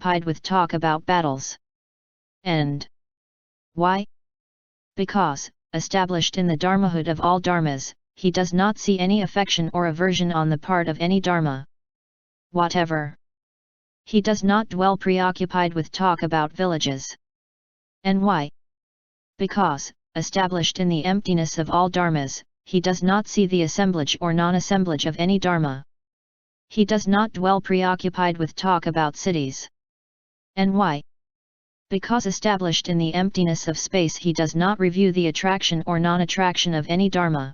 preoccupied with talk about battles. And why? Because, established in the dharmahood of all dharmas, he does not see any affection or aversion on the part of any dharma whatever. He does not dwell preoccupied with talk about villages. And why? Because, established in the emptiness of all dharmas, he does not see the assemblage or non-assemblage of any dharma. He does not dwell preoccupied with talk about cities. And why? Because established in the emptiness of space he does not review the attraction or non-attraction of any dharma.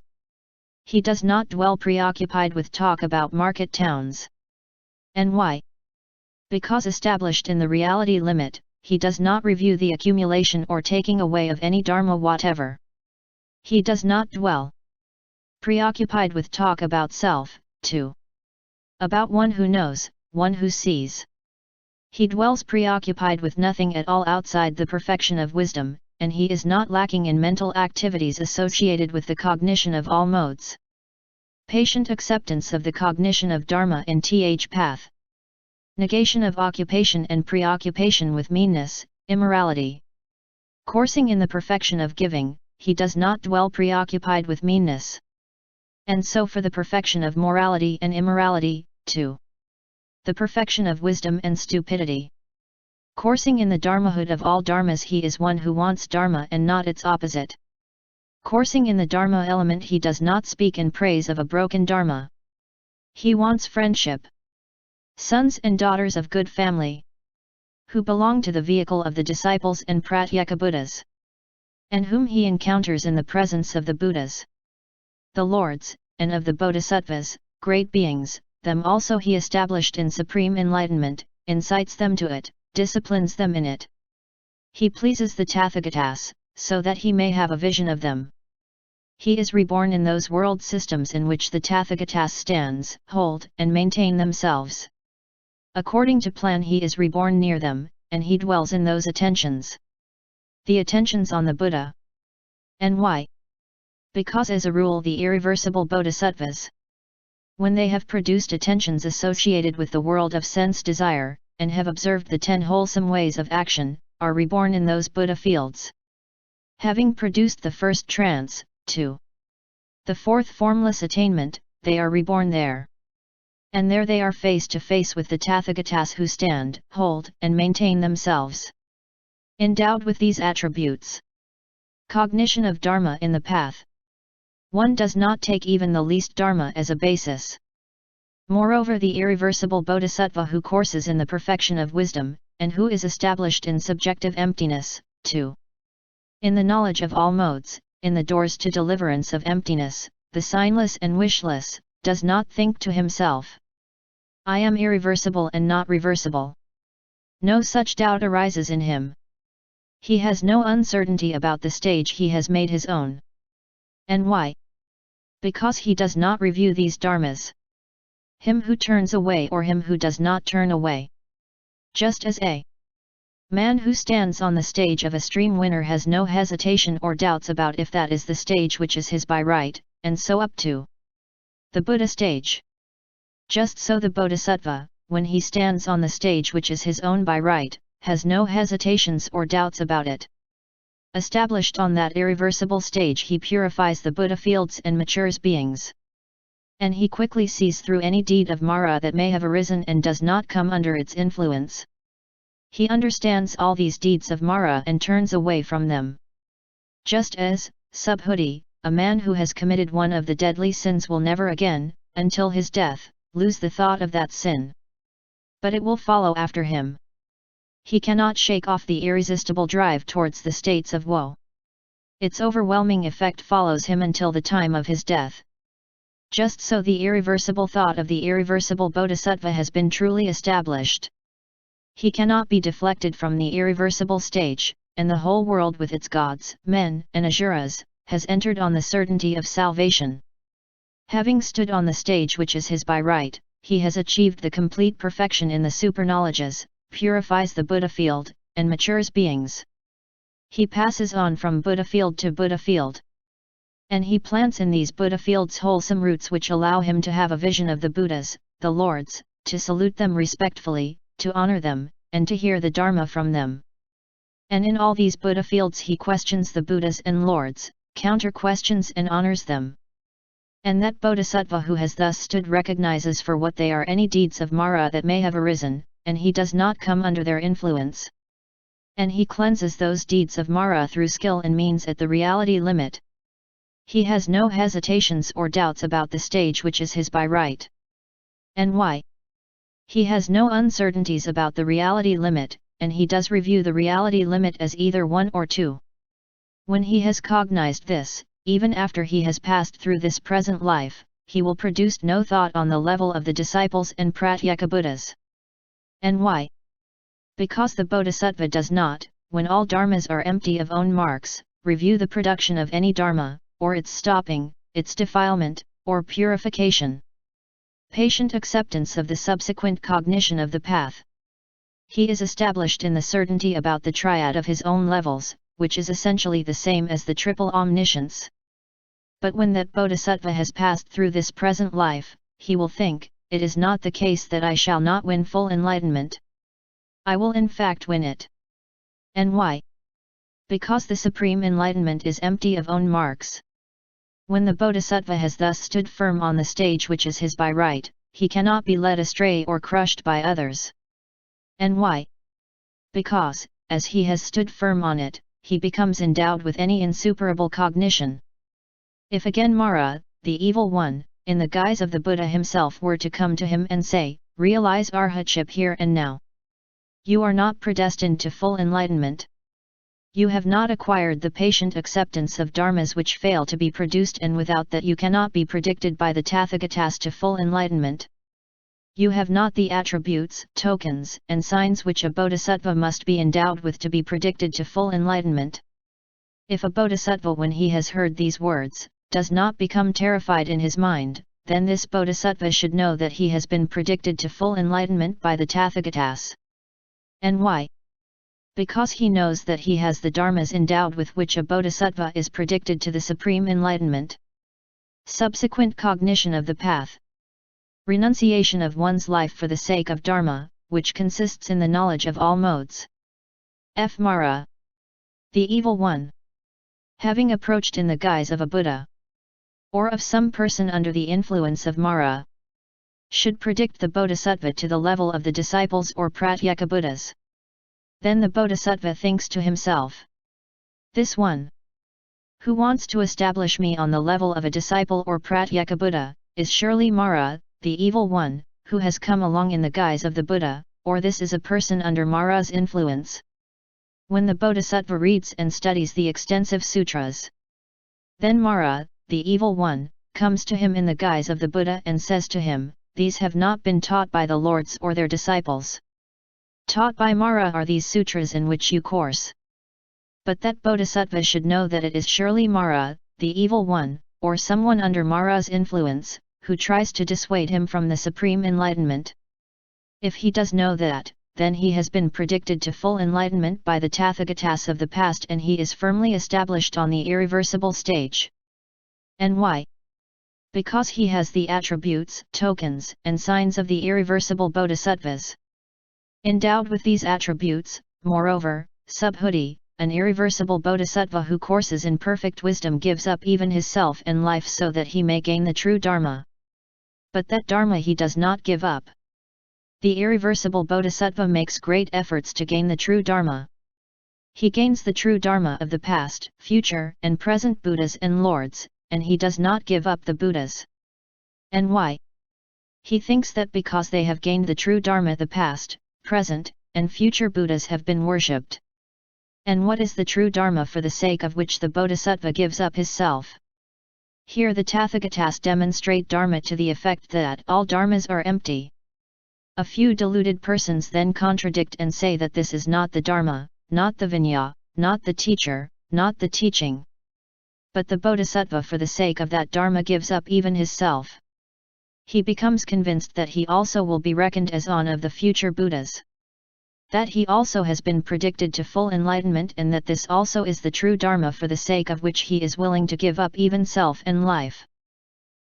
He does not dwell preoccupied with talk about market towns. And why? Because established in the reality limit, he does not review the accumulation or taking away of any dharma whatever. He does not dwell preoccupied with talk about self, too. About one who knows, one who sees. He dwells preoccupied with nothing at all outside the perfection of wisdom, and he is not lacking in mental activities associated with the cognition of all modes. Patient acceptance of the cognition of dharma and th path. Negation of occupation and preoccupation with meanness, immorality. Coursing in the perfection of giving, he does not dwell preoccupied with meanness. And so for the perfection of morality and immorality, too. The perfection of wisdom and stupidity. Coursing in the dharmahood of all dharmas he is one who wants dharma and not its opposite. Coursing in the dharma element he does not speak in praise of a broken dharma. He wants friendship. Sons and daughters of good family. Who belong to the vehicle of the disciples and pratyeka Buddhas. And whom he encounters in the presence of the Buddhas. The Lords, and of the Bodhisattvas, great beings, them also he established in supreme enlightenment, incites them to it, disciplines them in it. He pleases the Tathagatas, so that he may have a vision of them. He is reborn in those world systems in which the Tathagatas stands, hold, and maintain themselves. According to plan he is reborn near them, and he dwells in those attentions. The attentions on the Buddha. And why? Because as a rule the irreversible bodhisattvas, when they have produced attentions associated with the world of sense desire, and have observed the 10 wholesome ways of action, are reborn in those Buddha fields. Having produced the first trance, to the fourth formless attainment, they are reborn there. And there they are face to face with the Tathagatas who stand, hold, and maintain themselves. Endowed with these attributes. Cognition of dharma in the path. One does not take even the least dharma as a basis. Moreover, the irreversible bodhisattva who courses in the perfection of wisdom, and who is established in subjective emptiness, too. In the knowledge of all modes, in the doors to deliverance of emptiness, the signless and wishless, does not think to himself, I am irreversible and not reversible. No such doubt arises in him. He has no uncertainty about the stage he has made his own. And why? Because he does not review these dharmas. Him who turns away or him who does not turn away. Just as a man who stands on the stage of a stream winner has no hesitation or doubts about if that is the stage which is his by right, and so up to the Buddha stage. Just so the Bodhisattva, when he stands on the stage which is his own by right, has no hesitations or doubts about it. Established on that irreversible stage he purifies the Buddha fields and matures beings. And he quickly sees through any deed of Mara that may have arisen and does not come under its influence. He understands all these deeds of Mara and turns away from them. Just as, Subhuti, a man who has committed one of the deadly sins will never again, until his death, lose the thought of that sin. But it will follow after him. He cannot shake off the irresistible drive towards the states of woe. Its overwhelming effect follows him until the time of his death. Just so the irreversible thought of the irreversible bodhisattva has been truly established. He cannot be deflected from the irreversible stage, and the whole world with its gods, men, and asuras, has entered on the certainty of salvation. Having stood on the stage which is his by right, he has achieved the complete perfection in the superknowledges, purifies the Buddha field, and matures beings. He passes on from Buddha field to Buddha field. And he plants in these Buddha fields wholesome roots which allow him to have a vision of the Buddhas, the Lords, to salute them respectfully, to honor them, and to hear the dharma from them. And in all these Buddha fields he questions the Buddhas and lords, counter-questions and honors them. And that bodhisattva who has thus stood recognizes for what they are any deeds of Mara that may have arisen, and he does not come under their influence. And he cleanses those deeds of Mara through skill and means at the reality limit. He has no hesitations or doubts about the stage which is his by right. And why? He has no uncertainties about the reality limit, and he does review the reality limit as either 1 or 2. When he has cognized this, even after he has passed through this present life, he will produce no thought on the level of the disciples and pratyekabuddhas. And why? Because the bodhisattva does not, when all dharmas are empty of own marks, review the production of any dharma, or its stopping, its defilement, or purification. Patient acceptance of the subsequent cognition of the path. He is established in the certainty about the triad of his own levels, which is essentially the same as the triple omniscience. But when that bodhisattva has passed through this present life, he will think, it is not the case that I shall not win full enlightenment. I will in fact win it. And why? Because the supreme enlightenment is empty of own marks. When the bodhisattva has thus stood firm on the stage which is his by right, he cannot be led astray or crushed by others. And why? Because, as he has stood firm on it, he becomes endowed with any insuperable cognition. If again Mara, the evil one, in the guise of the Buddha himself were to come to him and say, realize arhatship here and now. You are not predestined to full enlightenment. You have not acquired the patient acceptance of dharmas which fail to be produced, and without that you cannot be predicted by the Tathagatas to full enlightenment. You have not the attributes, tokens, and signs which a bodhisattva must be endowed with to be predicted to full enlightenment. If a bodhisattva, when he has heard these words, does not become terrified in his mind, then this bodhisattva should know that he has been predicted to full enlightenment by the Tathagatas. And why? Because he knows that he has the dharmas endowed with which a bodhisattva is predicted to the supreme enlightenment. Subsequent cognition of the path. Renunciation of one's life for the sake of dharma, which consists in the knowledge of all modes. F. Mara, the evil one, having approached in the guise of a Buddha, or of some person under the influence of Mara, should predict the bodhisattva to the level of the disciples or pratyekabuddhas. Then the bodhisattva thinks to himself, this one, who wants to establish me on the level of a disciple or pratyekabuddha, is surely Mara, the evil one, who has come along in the guise of the Buddha, or this is a person under Mara's influence. When the bodhisattva reads and studies the extensive sutras, then Mara, the evil one, comes to him in the guise of the Buddha and says to him, these have not been taught by the lords or their disciples. Taught by Mara are these sutras in which you course. But that bodhisattva should know that it is surely Mara, the evil one, or someone under Mara's influence, who tries to dissuade him from the supreme enlightenment. If he does know that, then he has been predicted to full enlightenment by the Tathagatas of the past, and he is firmly established on the irreversible stage. And why? Because he has the attributes, tokens, and signs of the irreversible bodhisattvas. Endowed with these attributes, moreover, Subhuti, an irreversible bodhisattva who courses in perfect wisdom, gives up even his self and life so that he may gain the true dharma. But that dharma he does not give up. The irreversible bodhisattva makes great efforts to gain the true dharma. He gains the true dharma of the past, future, and present Buddhas and lords, and he does not give up the Buddhas. And why? He thinks that because they have gained the true dharma, the past, present, and future Buddhas have been worshipped. And what is the true dharma for the sake of which the bodhisattva gives up his self? Here the Tathagatas demonstrate dharma to the effect that all dharmas are empty. A few deluded persons then contradict and say that this is not the dharma, not the vinaya, not the teacher, not the teaching. But the bodhisattva for the sake of that dharma gives up even his self. He becomes convinced that he also will be reckoned as one of the future Buddhas. That he also has been predicted to full enlightenment, and that this also is the true dharma for the sake of which he is willing to give up even self and life.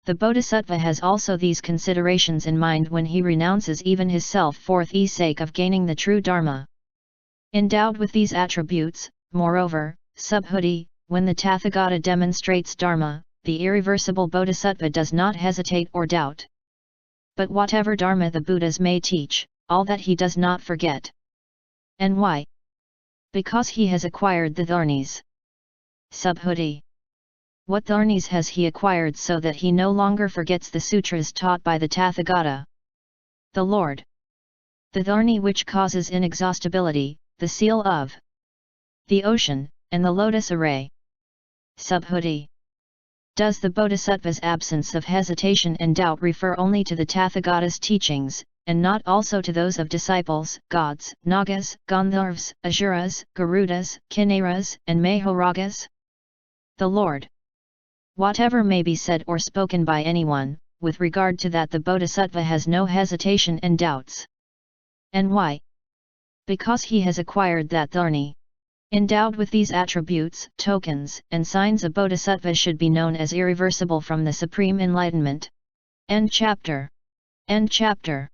The Bodhisattva has also these considerations in mind when he renounces even his self for the sake of gaining the true Dharma. Endowed with these attributes, moreover, Subhuti, when the Tathagata demonstrates Dharma, the irreversible Bodhisattva does not hesitate or doubt. But whatever Dharma the Buddhas may teach, all that he does not forget. And why? Because he has acquired the dharmas. Subhuti. What dharmas has he acquired so that he no longer forgets the sutras taught by the Tathagata? The Lord. The dharma which causes inexhaustibility, the seal of the ocean, and the lotus array. Subhuti. Does the Bodhisattva's absence of hesitation and doubt refer only to the Tathagata's teachings, and not also to those of disciples, gods, nagas, gandharvas, asuras, garudas, kinnaras, and mahoragas? The Lord. Whatever may be said or spoken by anyone, with regard to that the Bodhisattva has no hesitation and doubts. And why? Because he has acquired that dharma. Endowed with these attributes, tokens, and signs, a Bodhisattva should be known as irreversible from the supreme enlightenment. End chapter. End chapter.